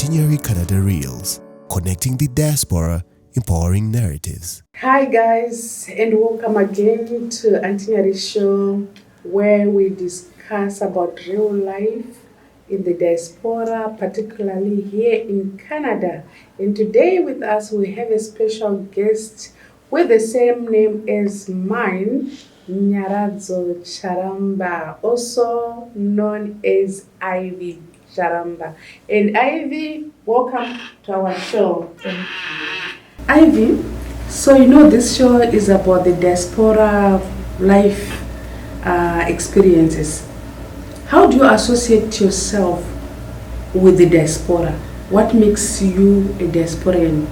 Antinyari Canada Reels, connecting the diaspora, empowering narratives. Hi guys, and welcome again to Antinyari Show, where we discuss about real life in the diaspora, particularly here in Canada. And today with us we have a special guest with the same name as mine, Nyaradzo Charamba, also known as Ivy Charamba. And Ivy, welcome to our show. Ivy, so this show is about the diaspora life experiences. How do you associate yourself with the diaspora? What makes you a diasporan?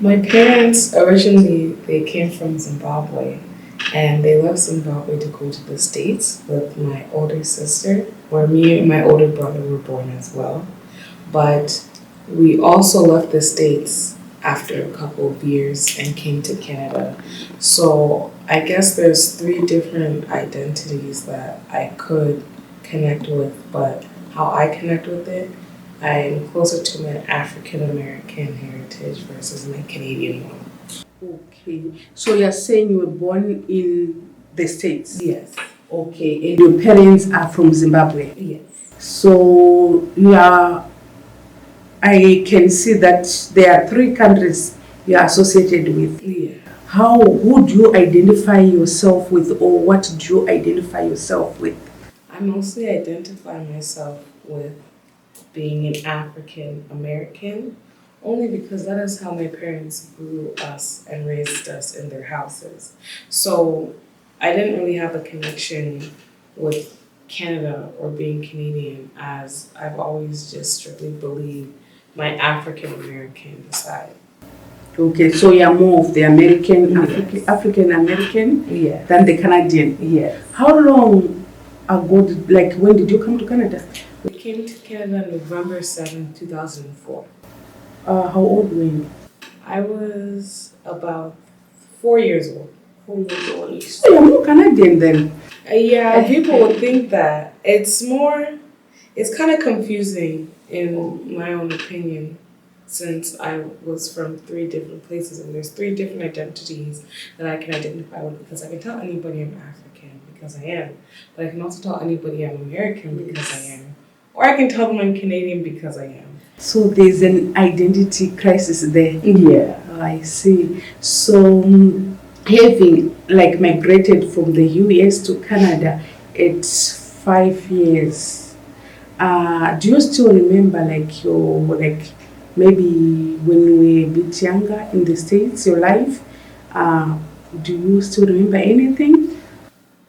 My parents originally they came from Zimbabwe, and they left Zimbabwe to go to the States with my older sister, where me and my older brother were born as well. But we also left the States after a couple of years and came to Canada. So I guess there's three different identities that I could connect with, but how I connect with it, I'm closer to my African American heritage versus my Canadian one. Okay, so you're saying you were born in the States? Yes. Okay, and your parents are from Zimbabwe? Yes. So I can see that there are three countries you are associated with. Yeah. Who do you identify yourself with, or what do you identify yourself with? I mostly identify myself with being an African American, only because that is how my parents grew us and raised us in their houses. So I didn't really have a connection with Canada or being Canadian, as I've always just strictly believed my African American side. Okay, so you're more of the American, Yes. African American Yeah. than the Canadian. Yes. How long ago, when did you come to Canada? We came to Canada November 7th, 2004. How old were you? I was about 4 years old. 4 years old. So you're more Canadian then? Yeah, people would think that. It's kind of confusing in my own opinion, since I was from three different places and there's three different identities that I can identify with, because I can tell anybody I'm African because I am, but I can also tell anybody I'm American because I am, or I can tell them I'm Canadian because I am. So there's an identity crisis there. Yeah. I see. So having migrated from the US to Canada, it's 5 years. Do you still remember maybe when you were a bit younger in the States, your life? Do you still remember anything?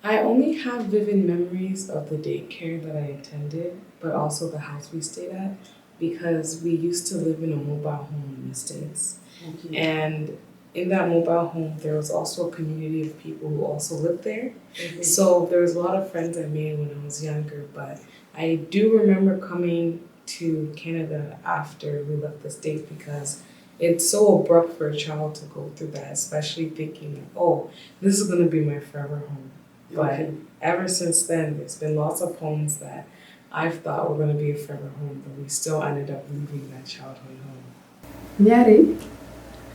I only have vivid memories of the daycare that I attended, but also the house we stayed at, because we used to live in a mobile home in the States. Okay. And in that mobile home, there was also a community of people who also lived there. Okay. So there was a lot of friends I made when I was younger, but I do remember coming to Canada after we left the States, because it's so abrupt for a child to go through that, especially thinking, oh, this is going to be my forever home. But Okay. ever since then, there's been lots of homes that I've thought were going to be a forever home, but we still ended up leaving that childhood home. Nyari,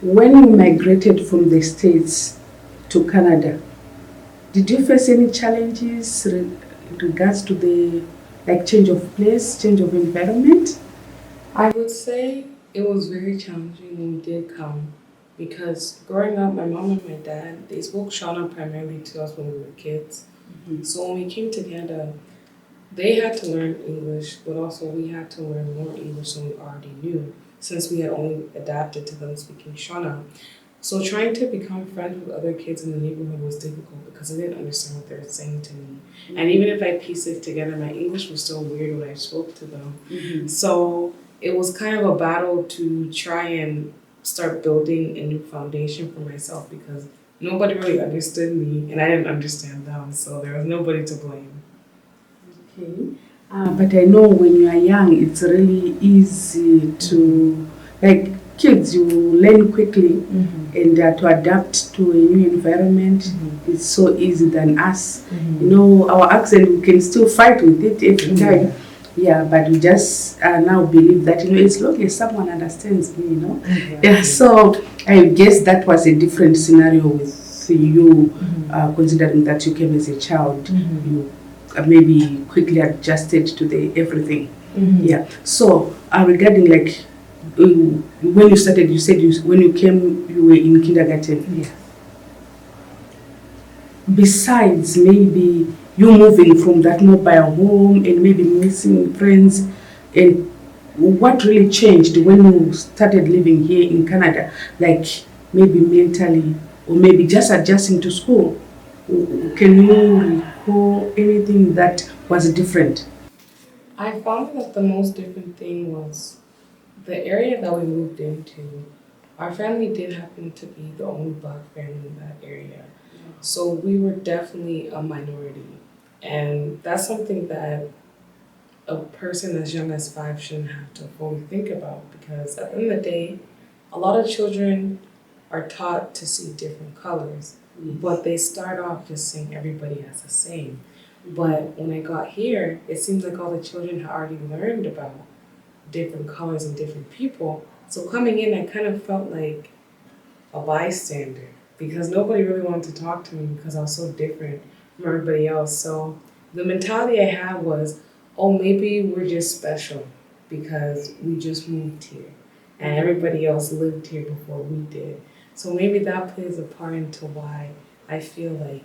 when you migrated from the States to Canada, did you face any challenges in regards to the change of place, change of environment? I would say it was very challenging when we did come, because growing up, my mom and my dad, they spoke Shona primarily to us when we were kids. Mm-hmm. So when we came to Canada, they had to learn English, but also we had to learn more English than we already knew, since we had only adapted to them speaking Shona. So trying to become friends with other kids in the neighborhood was difficult, because I didn't understand what they were saying to me. Mm-hmm. And even if I pieced it together, my English was still weird when I spoke to them. Mm-hmm. So it was kind of a battle to try and start building a new foundation for myself, because nobody really understood me and I didn't understand them. So there was nobody to blame. Okay. But I know when you are young, it's really easy to, kids, you learn quickly, and to adapt to a new environment. It's so easy than us. Our accent, we can still fight with it every time. Yeah, but we just now believe that, as long as someone understands me. Exactly. Yeah, so I guess that was a different scenario with you, considering that you came as a child. You maybe quickly adjusted to the everything. Yeah. So regarding like when you started, you said when you came, you were in kindergarten. Yeah. Besides maybe you moving from that mobile home and maybe missing friends, and what really changed when you started living here in Canada, like maybe mentally or maybe just adjusting to school? Can you recall anything that was different? I found that the most different thing was the area that we moved into. Our family did happen to be the only black family in that area. So we were definitely a minority. And that's something that a person as young as 5 shouldn't have to fully think about, because at the end of the day, a lot of children are taught to see different colors, but they start off just saying everybody has the same. But when I got here, it seems like all the children had already learned about different colors and different people. So coming in, I kind of felt like a bystander because nobody really wanted to talk to me because I was so different from everybody else. So the mentality I had was, oh, maybe we're just special because we just moved here and everybody else lived here before we did. So maybe that plays a part into why I feel like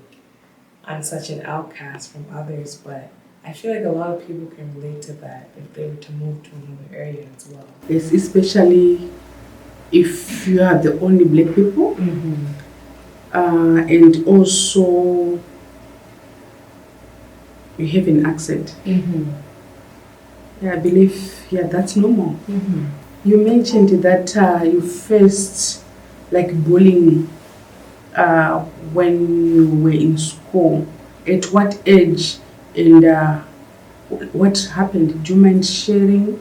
I'm such an outcast from others, but I feel like a lot of people can relate to that if they were to move to another area as well. Yes, especially if you are the only black people, and also you have an accent. Yeah, I believe, that's normal. You mentioned that you faced like bullying when you were in school. At what age and what happened? Do you mind sharing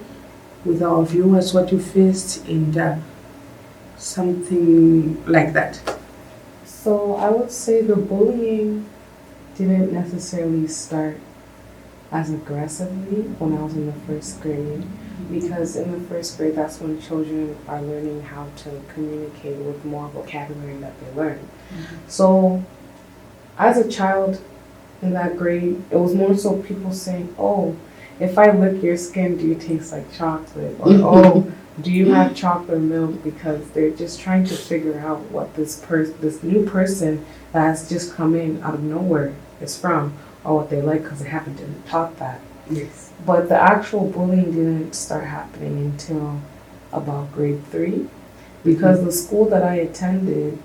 with our viewers what you faced and something like that? So I would say the bullying didn't necessarily start as aggressively when I was in the first grade, because in the first grade that's when children are learning how to communicate with more vocabulary that they learn. So as a child in that grade, it was more so people saying, oh, if I lick your skin, do you taste like chocolate? Or oh, do you have chocolate milk? Because they're just trying to figure out what this new person that has just come in out of nowhere is from, or what they like, because they haven't been taught that. Yes. But the actual bullying didn't start happening until about grade 3, because the school that I attended,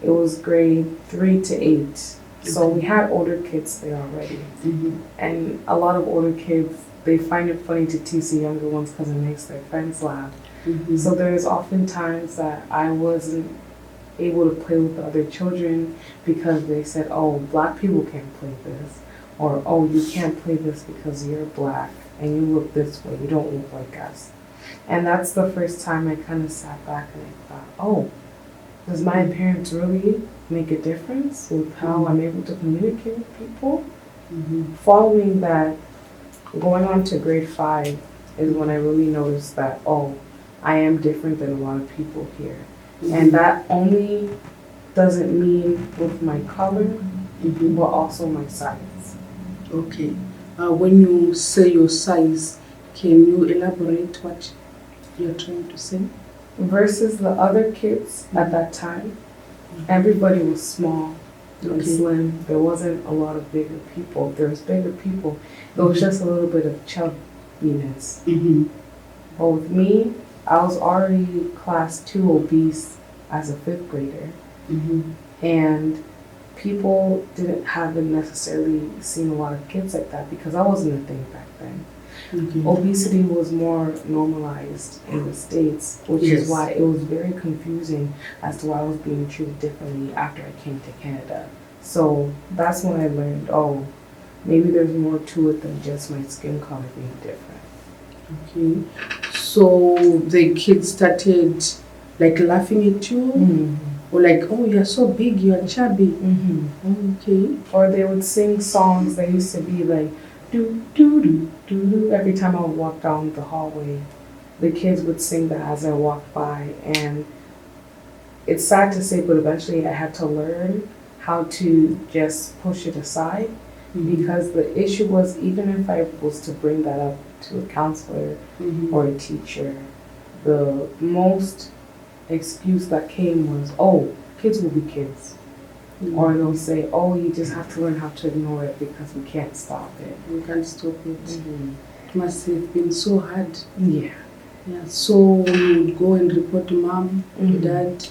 it was grade 3 to 8. So we had older kids there already. And a lot of older kids, they find it funny to tease the younger ones because it makes their friends laugh. So there's often times that I wasn't able to play with the other children because they said, oh, black people can't play this. Or, oh, you can't play this because you're black and you look this way, you don't look like us. And that's the first time I kind of sat back and I thought, oh, does my appearance really make a difference with how I'm able to communicate with people? Following that, going on to grade 5 is when I really noticed that, oh, I am different than a lot of people here. And that only doesn't mean with my color, but also my size. Okay. When you say your size, can you elaborate what you're trying to say? Versus the other kids at that time, everybody was small and slim. There wasn't a lot of bigger people. There was bigger people. It was just a little bit of chubbiness. But with me, I was already class 2 obese as a 5th grader. And people haven't necessarily seen a lot of kids like that because I wasn't a thing back then. Obesity was more normalized in the States, which is why it was very confusing as to why I was being treated differently after I came to Canada. So that's when I learned, oh, maybe there's more to it than just my skin color being different. Okay. So the kids started like laughing at you? Or like, oh, you're so big, you're chubby. Okay. Or they would sing songs that used to be like, do, do, do, do, do. Every time I would walk down the hallway, the kids would sing that as I walked by. And it's sad to say, but eventually I had to learn how to just push it aside. Because the issue was, even if I was to bring that up to a counselor or a teacher, the most excuse that came was, oh, kids will be kids. Or they'll say, oh, you just have to learn how to ignore it because we can't stop it. You can't stop it. It must have been so hard. Yeah. Yeah. So you would go and report to mom, to dad.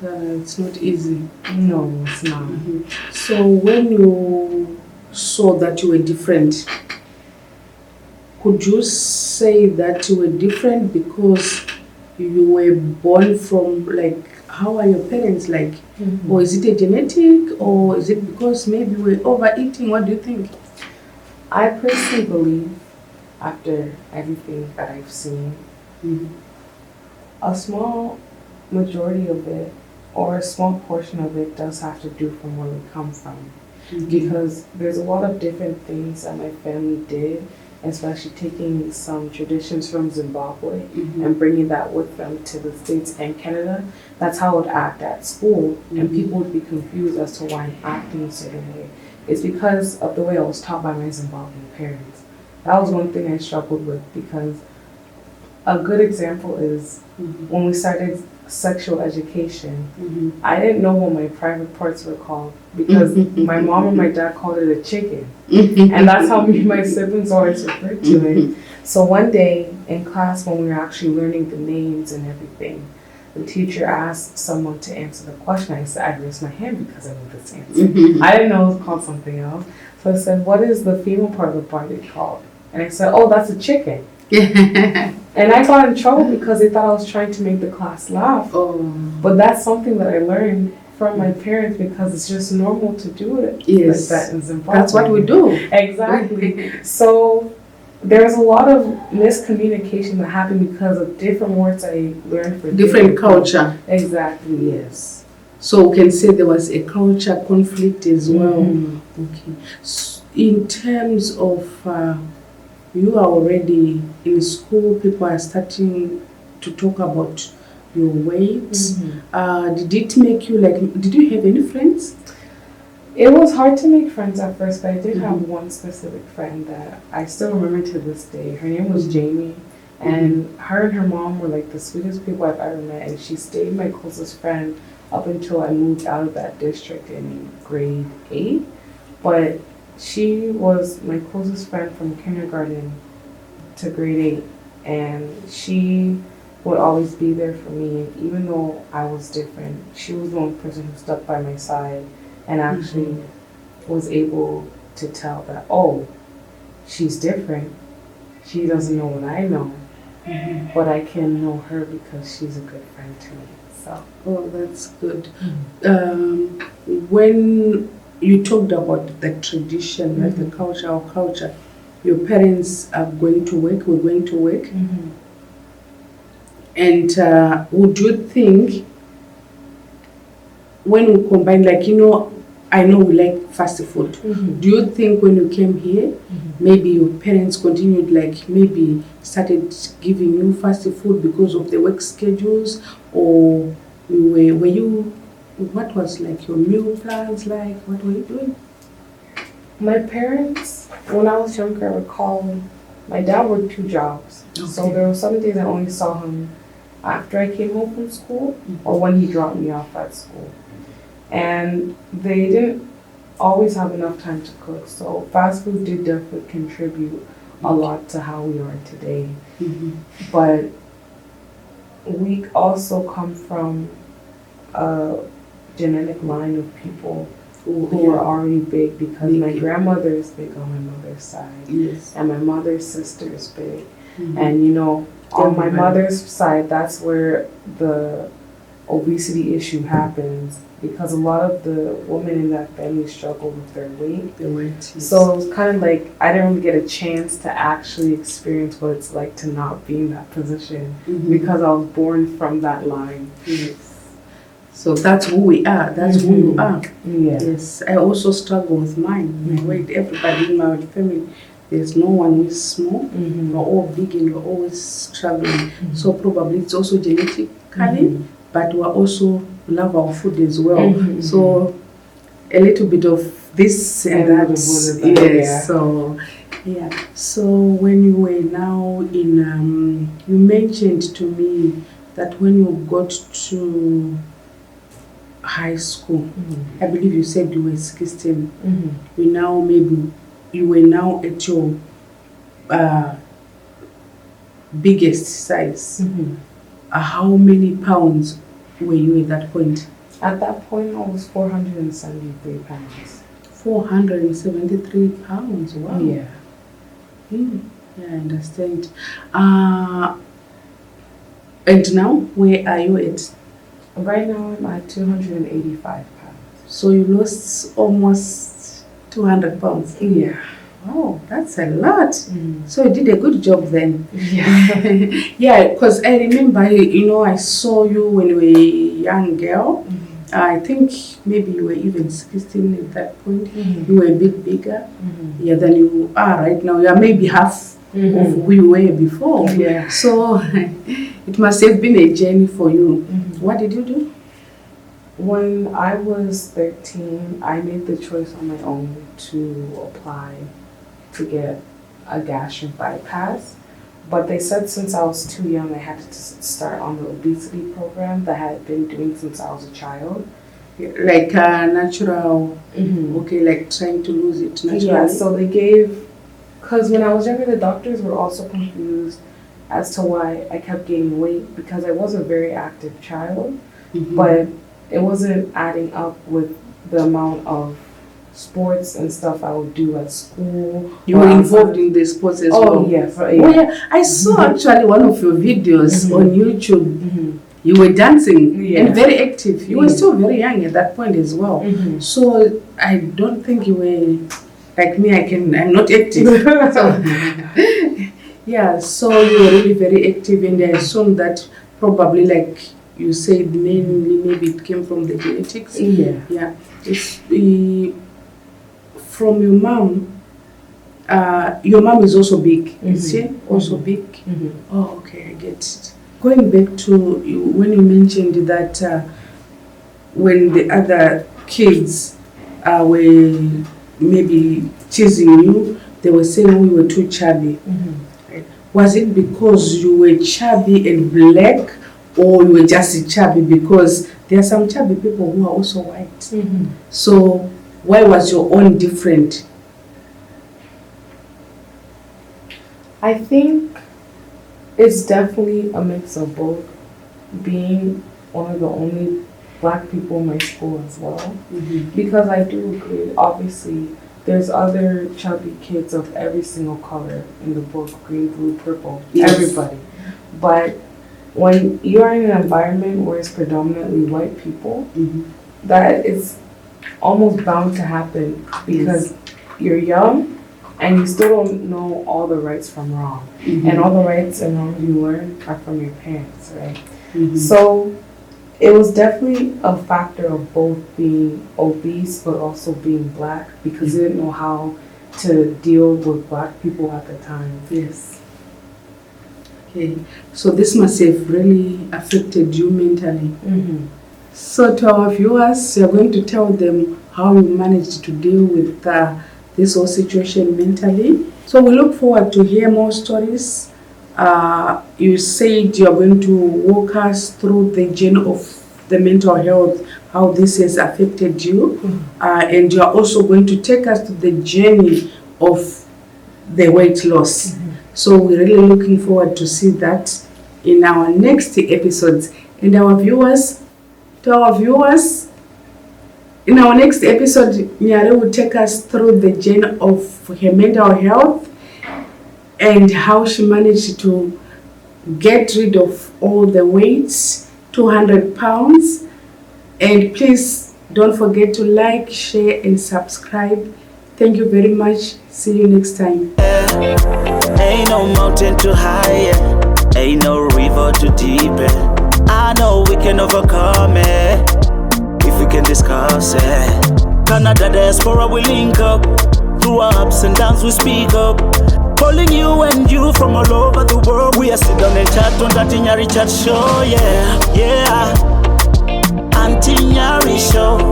It's not easy. No, it's not. So when you saw that you were different, could you say that you were different because you were born from, like, how are your parents like? Or is it a genetic, or is it because maybe we're overeating? What do you think? I personally believe, after everything that I've seen, a small majority of it, or a small portion of it, does have to do from where we come from. Because there's a lot of different things that my family did, especially taking some traditions from Zimbabwe and bringing that with them to the States and Canada. That's how I would act at school, and people would be confused as to why I'm acting a certain way. It's because of the way I was taught by my Zimbabwean parents. That was one thing I struggled with, because a good example is when we started sexual education, I didn't know what my private parts were called, because my mom and my dad called it a chicken. And that's how me and my siblings always referred to it. So one day in class, when we were actually learning the names and everything, the teacher asked someone to answer the question. I raised my hand because I knew this answer. I didn't know it was called something else. So I said, what is the female part of the body called? And I said, oh, that's a chicken. And I got in trouble because they thought I was trying to make the class laugh. But that's something that I learned from my parents, because it's just normal to do it like that in Zimbabwe. That's what we do. Exactly. So there's a lot of miscommunication that happened because of different words I learned for Different culture. Exactly, yes. So we can say there was a culture conflict as well. Okay. So in terms of you are already in school, people are starting to talk about your weight. Did it make you, like, did you have any friends? It was hard to make friends at first, but I did have one specific friend that I still remember to this day. Her name was Jamie, and her and her mom were like the sweetest people I've ever met, and she stayed my closest friend up until I moved out of that district in grade 8. But she was my closest friend from kindergarten to grade 8, and she would always be there for me. And even though I was different, she was the only person who stuck by my side and actually was able to tell that, oh, she's different. She doesn't know what I know, but I can know her because she's a good friend to me. So. Oh, that's good. When you talked about the tradition, like the culture, your parents are going to work, we're going to work. And would you think, when we combine, like, you know, I know we like fast food. Do you think when you came here, maybe your parents continued, like, maybe started giving you fast food because of the work schedules? Or were you, what was like your meal plans like? What were you doing? My parents, when I was younger, I recall my dad worked 2 jobs. So there were some days I only saw him after I came home from school or when he dropped me off at school. And they didn't always have enough time to cook. So fast food did definitely contribute a lot to how we are today. But we also come from a genetic line of people who are already big, because my grandmother is big on my mother's side, and my mother's sister is big. And you know, on my mother's side, that's where the obesity issue happens, because a lot of the women in that family struggle with their weight. So it was kind of like I didn't really get a chance to actually experience what it's like to not be in that position, because I was born from that line. So that's who we are. That's who you are. Yeah. Yes. I also struggle with mine. My weight. Everybody in my family, there's no one who is small. We're all big and we're always struggling. So probably it's also genetically, but we also love our food as well. So a little bit of this and that. Yes. So yeah. So when you were now in, you mentioned to me that when you got to high school, I believe you said you were 16. You were now at your biggest size. How many pounds were you at that point? At that point, I was 473 pounds. 473 pounds. Wow. Yeah. Yeah, I understand. And now, where are you at? Right now, I'm at 285 pounds. So you lost almost 200 pounds. Yeah. Wow, that's a lot. So you did a good job then. Yeah. Yeah, because I remember, I saw you when you were a young girl. I think maybe you were even 16 at that point. You were a bit bigger. Yeah, than you are right now. You are maybe half of who you were before. Yeah. So it must have been a journey for you. What did you do? When I was 13, I made the choice on my own to apply to get a gastric bypass. But they said since I was too young, I had to start on the obesity program that I had been doing since I was a child. Like natural, okay, like trying to lose it naturally? Yeah, so they gave, because when I was younger, the doctors were also confused as to why I kept gaining weight because I was a very active child, but it wasn't adding up with the amount of sports and stuff I would do at school. You were involved in the sports as well? Oh, yeah. Oh, yeah. I saw actually one of your videos on YouTube. You were dancing and very active. You were still very young at that point as well. So I don't think you were like me. I'm not active. So, yeah, so you were really very active, and I assume that probably, like you said, mainly maybe it came from the genetics. Yeah. It's from your mom. Your mom is also big. Is she also big? Oh, okay, I get it. Going back to when you mentioned that when the other kids were maybe teasing you, they were saying we were too chubby. Was it because you were chubby and black, or you were just chubby because there are some chubby people who are also white? So why was your own different? I think it's definitely a mix of both. Being one of the only black people in my school as well. Because I do agree, obviously, there's other chubby kids of every single color in the book, green, blue, purple, everybody. But when you're in an environment where it's predominantly white people, that is almost bound to happen because you're young and you still don't know all the rights from wrong. And all the rights and wrongs you learn are from your parents, right? So it was definitely a factor of both being obese but also being black because they didn't know how to deal with black people at the time. Yes. Okay. So this must have really affected you mentally. So to our viewers, you're going to tell them how you managed to deal with this whole situation mentally. So we look forward to hear more stories. You said you're going to walk us through the journey of the mental health, how this has affected you, and you're also going to take us to the journey of the weight loss. So we're really looking forward to see that in our next episodes. And our viewers, in our next episode, Nyare will take us through the journey of her mental health and how she managed to get rid of all the weights, 200 pounds. And please don't forget to like, share, and subscribe. Thank you very much. See you next time. Ain't no mountain too high, ain't no river too deep. I know we can overcome it. if we can discuss it. Canada diaspora we link up. Through our ups and downs we speak up. Calling you and you from all over the world. We are sit down and chat on that Nyaradzo Chat show, yeah, yeah. Auntie Nyari show.